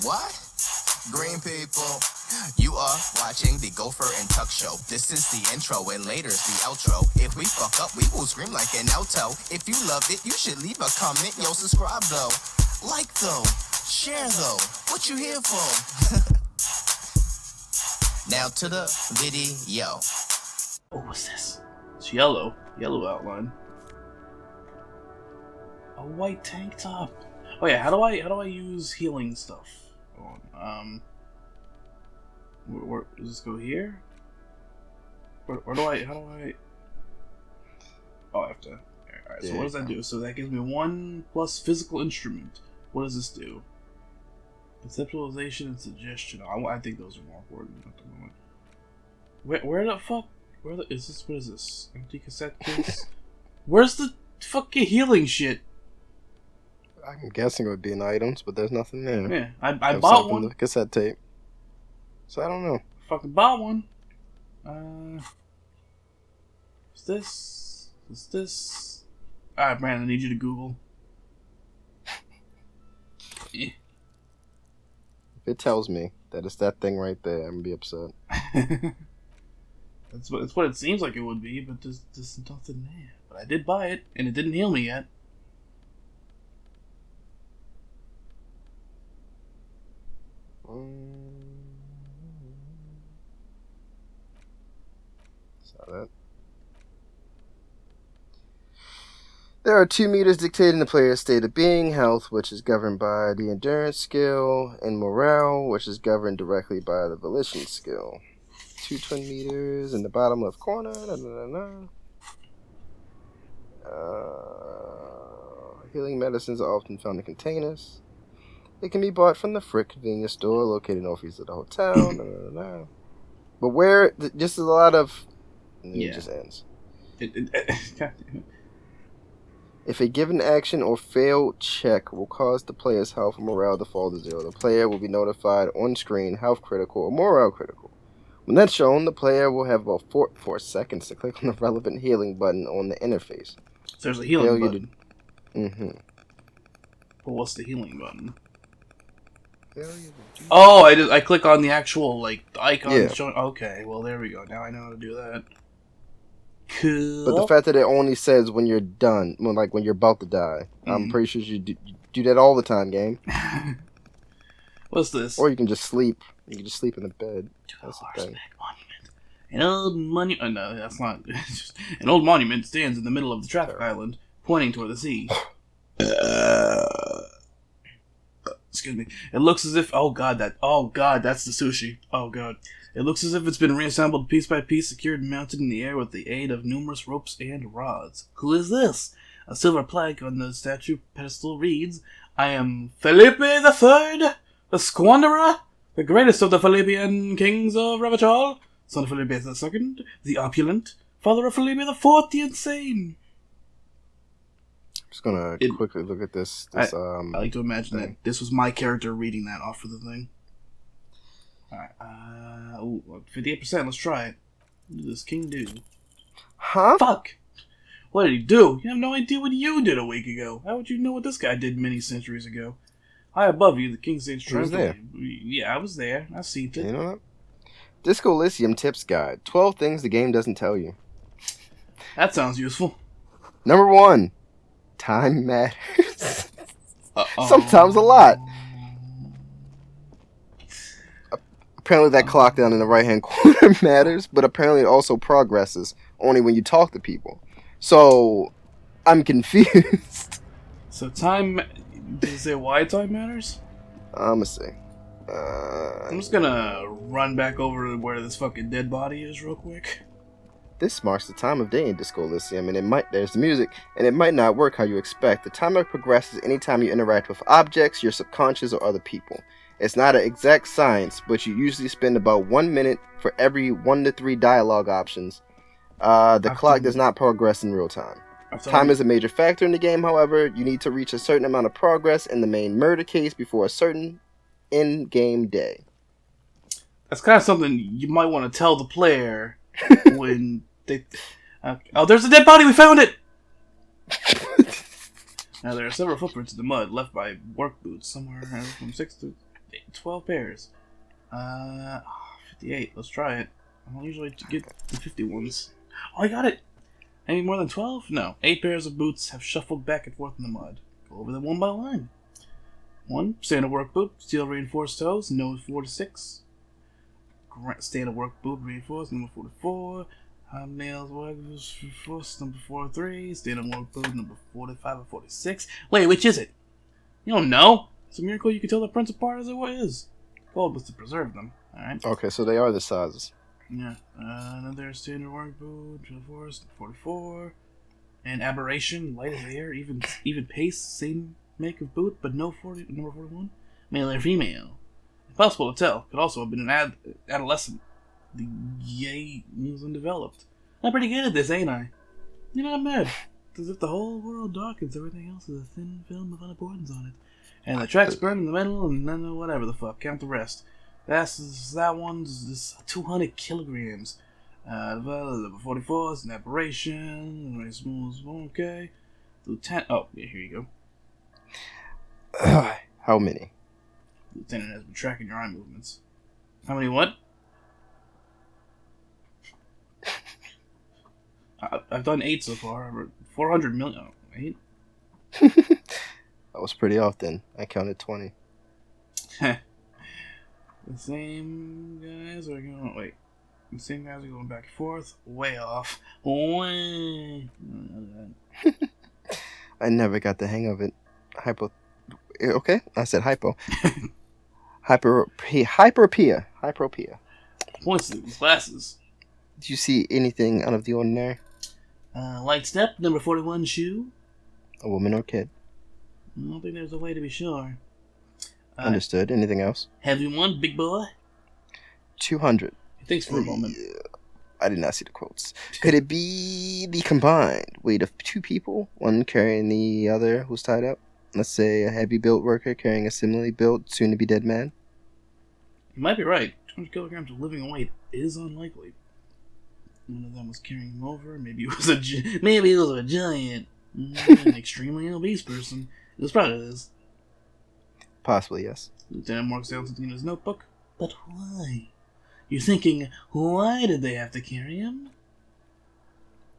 What? Green people, you are watching the Gopher and Tuck show. This is the intro and later's the outro. If we fuck up, we will scream like an alto. If you love it, you should leave a comment. Yo, subscribe though. Like though. Share though. What you here for? Now to the video. Oh, what's this? It's yellow. Yellow outline. A white tank top. Oh yeah, how do I use healing stuff? Where does this go here? Where do I? How do I? Oh, I have to. Alright, so what does that do? So that gives me 1 plus physical instrument. What does this do? Conceptualization and suggestion. I think those are more important at the moment. Where the fuck? Is this? What is this? Empty cassette case? Where's the fucking healing shit? I'm guessing it would be in items, but there's nothing there. Yeah, I bought one. The cassette tape. So I don't know. Fucking bought one. Is this? Is this? Alright, Brandon, I need you to Google. If it tells me that it's that thing right there, I'm gonna be upset. That's what it seems like it would be, but there's nothing there. But I did buy it, and it didn't heal me yet. Saw that. There are 2 meters dictating the player's state of being: health, which is governed by the endurance skill, and morale, which is governed directly by the volition skill. 2 twin meters in the bottom left corner. Healing medicines are often found in containers. It can be bought from the Frick convenience store located northeast of the hotel. But where? Just a lot of. It just ends. God damn it. If a given action or failed check will cause the player's health or morale to fall to 0, the player will be notified on screen health critical or morale critical. When that's shown, the player will have about 4 seconds to click on the relevant healing button on the interface. So there's a healing button. But what's the healing button? Oh, I click on the actual icon showing. Okay, well there we go. Now I know how to do that. Cool. But the fact that it only says when you're done, when you're about to die, I'm pretty sure you do that all the time, game. What's this? Or you can just sleep. You can just sleep in the bed. That's the thing. Monument. An old monument. No, that's not. An old monument stands in the middle of the traffic island, pointing toward the sea. Excuse me. It looks as if. Oh god, that's the sushi. Oh god. It looks as if it's been reassembled piece by piece, secured and mounted in the air with the aid of numerous ropes and rods. Who is this? A silver plaque on the statue pedestal reads, "I am Felipe III, the Squanderer, the greatest of the Felipian kings of Ravachol, son of Felipe II, the opulent, father of Felipe IV, the insane." I'm just gonna quickly look at this. I like to imagine that this was my character reading that off of the thing. Alright, 58%, let's try it. What did this king do? Huh? Fuck! What did he do? You have no idea what you did a week ago. How would you know what this guy did many centuries ago? High above you, the king stands triumphantly. Yeah, I was there. I seen it. You know what? Disco Elysium Tips Guide. 12 things the game doesn't tell you. That sounds useful. Number 1. Time matters. Sometimes a lot. Apparently that clock down in the right-hand corner matters, but apparently it also progresses only when you talk to people. So, I'm confused. So time... Does it say why time matters? I'm gonna see. I'm just gonna run back over to where this fucking dead body is real quick. This marks the time of day in Disco Elysium, and there's the music, and it might not work how you expect. The timer progresses anytime you interact with objects, your subconscious, or other people. It's not an exact science, but you usually spend about 1 minute for every 1 to 3 dialogue options. The clock does not progress in real time. Time is a major factor in the game, however. You need to reach a certain amount of progress in the main murder case before a certain in-game day. That's kind of something you might want to tell the player when they... oh, there's a dead body! We found it! Now, there are several footprints in the mud left by work boots somewhere from 6 to... 12 pairs. 58. Let's try it. I don't usually get the 50 ones. Oh, I got it! Any more than 12? No. 8 pairs of boots have shuffled back and forth in the mud. Go over them one by one. 1. Standard work boot. Steel reinforced toes. No 4 to 6. Standard work boot reinforced. Number 44. Nails work first. Number 43. Standard work boot. Number 45 and 46. Wait, which is it? You don't know? It's a miracle you can tell the prints apart as it is. Goal was to preserve them. Alright. Okay, so they are the sizes. Yeah. Another standard work boot. 44. And aberration. Light as air. Even pace. Same make of boot, but no number 41. Male or female. Impossible to tell. Could also have been an adolescent. The yay was undeveloped. I'm pretty good at this, ain't I? You're not mad. It's as if the whole world darkens, everything else is a thin film of unimportance on it. And the tracks burn in the middle, and then whatever the fuck. Count the rest. That one's 200 kilograms. Number 44 is an aberration. Very small, okay. Lieutenant. Oh, yeah, here you go. How many? Lieutenant has been tracking your eye movements. How many what? I've done 8 so far. 400 million. Oh, 8? That was pretty often. I counted 20. The same guys are going. Wait. The same guys are going back and forth. Way off. Way. I never got the hang of it. Okay, I said hypo. Hyperopia. Points to these glasses. Did you see anything out of the ordinary? Light step, number 41 shoe. A woman or kid? I don't think there's a way to be sure. Understood. Anything else? Heavy one, big boy. 200. Thanks for a moment. I did not see the quotes. Could it be the combined weight of 2 people, one carrying the other who's tied up? Let's say a heavy-built worker carrying a similarly built, soon-to-be-dead man? You might be right. 200 kilograms of living weight is unlikely. One of them was carrying him over. Maybe it was a giant, an extremely obese person. It was probably this. Possibly, yes. Lieutenant marks down something in his notebook. But why? You're thinking, why did they have to carry him?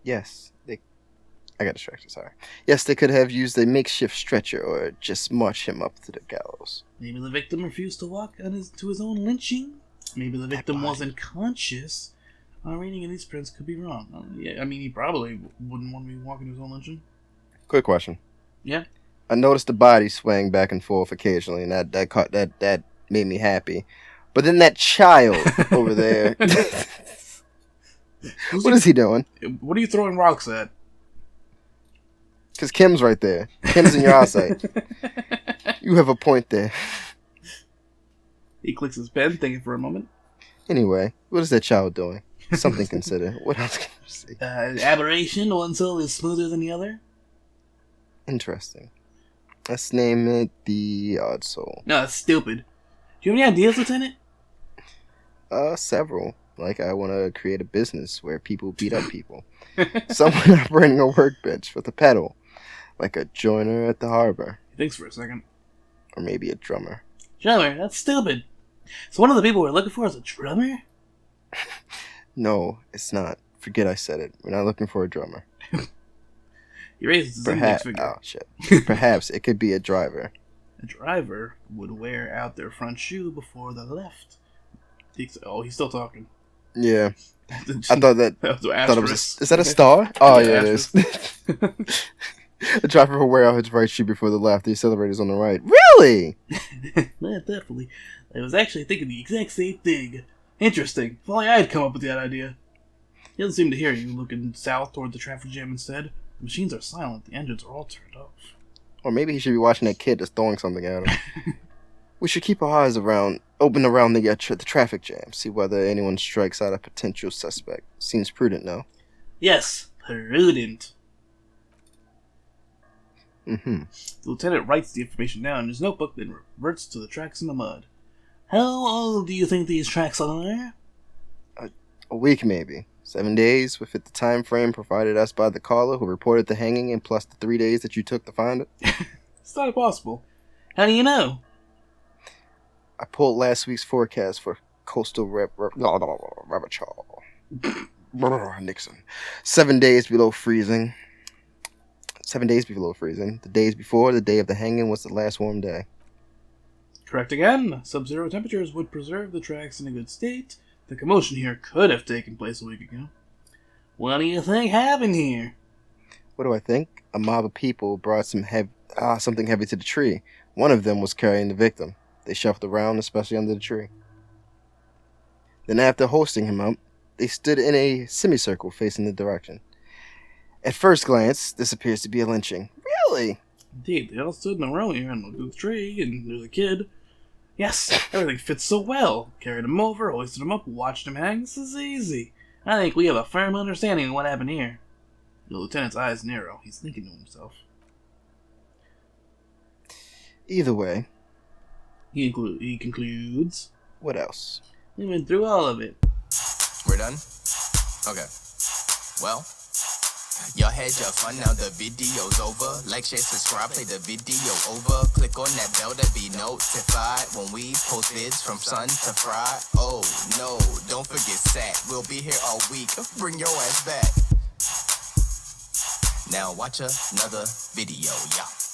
Yes, I got distracted, sorry. Yes, they could have used a makeshift stretcher or just march him up to the gallows. Maybe the victim refused to walk to his own lynching. Maybe the victim wasn't conscious. Reading in these prints could be wrong. Yeah, I mean, he probably wouldn't want to be walking to his own lynching. Quick question. Yeah? I noticed the body swaying back and forth occasionally, and that made me happy. But then that child over there, what is he doing? What are you throwing rocks at? Because Kim's right there. Kim's in your eyesight. You have a point there. He clicks his pen, thinking for a moment. Anyway, what is that child doing? Something to consider. What else can you see? Aberration. One soul is smoother than the other. Interesting. Let's name it the Odd Soul. No, that's stupid. Do you have any ideas, Lieutenant? Several. Like, I want to create a business where people beat up people. Someone operating a workbench with a pedal. Like a joiner at the harbor. He thinks for a second. Or maybe a drummer. Drummer? That's stupid. So one of the people we're looking for is a drummer? No, it's not. Forget I said it. We're not looking for a drummer. He raises his index finger. Oh, shit. Perhaps it could be a driver. A driver would wear out their front shoe before they left. He's still talking. Yeah. I thought it was is that a star? Oh, yeah, it is. The driver will wear out his right shoe before the left. The accelerators on the right. Really? Not definitely. I was actually thinking the exact same thing. Interesting. If only I had come up with that idea. He doesn't seem to hear you, looking south toward the traffic jam instead. The machines are silent. The engines are all turned off. Or maybe he should be watching that kid that's throwing something at him. We should keep our eyes open around the traffic jam. See whether anyone strikes out a potential suspect. Seems prudent, no? Yes, prudent. Mm-hmm. The lieutenant writes the information down in his notebook, then reverts to the tracks in the mud. How old do you think these tracks are? A week, maybe. 7 days, with it the time frame provided us by the caller who reported the hanging, and plus the 3 days that you took to find it. It's not impossible. How do you know? I pulled last week's forecast for coastal Nixon. 7 days below freezing. 7 days below freezing. The days before the day of the hanging was the last warm day. Correct again. Sub-zero temperatures would preserve the tracks in a good state. The commotion here could have taken place a week ago. What do you think happened here? What do I think? A mob of people brought something heavy to the tree. One of them was carrying the victim. They shuffled around, especially under the tree. Then after hoisting him up, they stood in a semicircle facing the direction. At first glance, this appears to be a lynching. Really? Indeed, they all stood in a row here and looked at the tree, and there's a kid. Yes, everything fits so well. Carried him over, hoisted him up, watched him hang. This is easy. I think we have a firm understanding of what happened here. The lieutenant's eyes narrow. He's thinking to himself. Either way. He concludes. What else? We went through all of it. We're done? Okay. Well, y'all had your fun, now the video's over. Like, share, subscribe, play the video over. Click on that bell to be notified when we post vids from sun to fry. Oh, no, don't forget Sat. We'll be here all week. Bring your ass back. Now watch another video, y'all.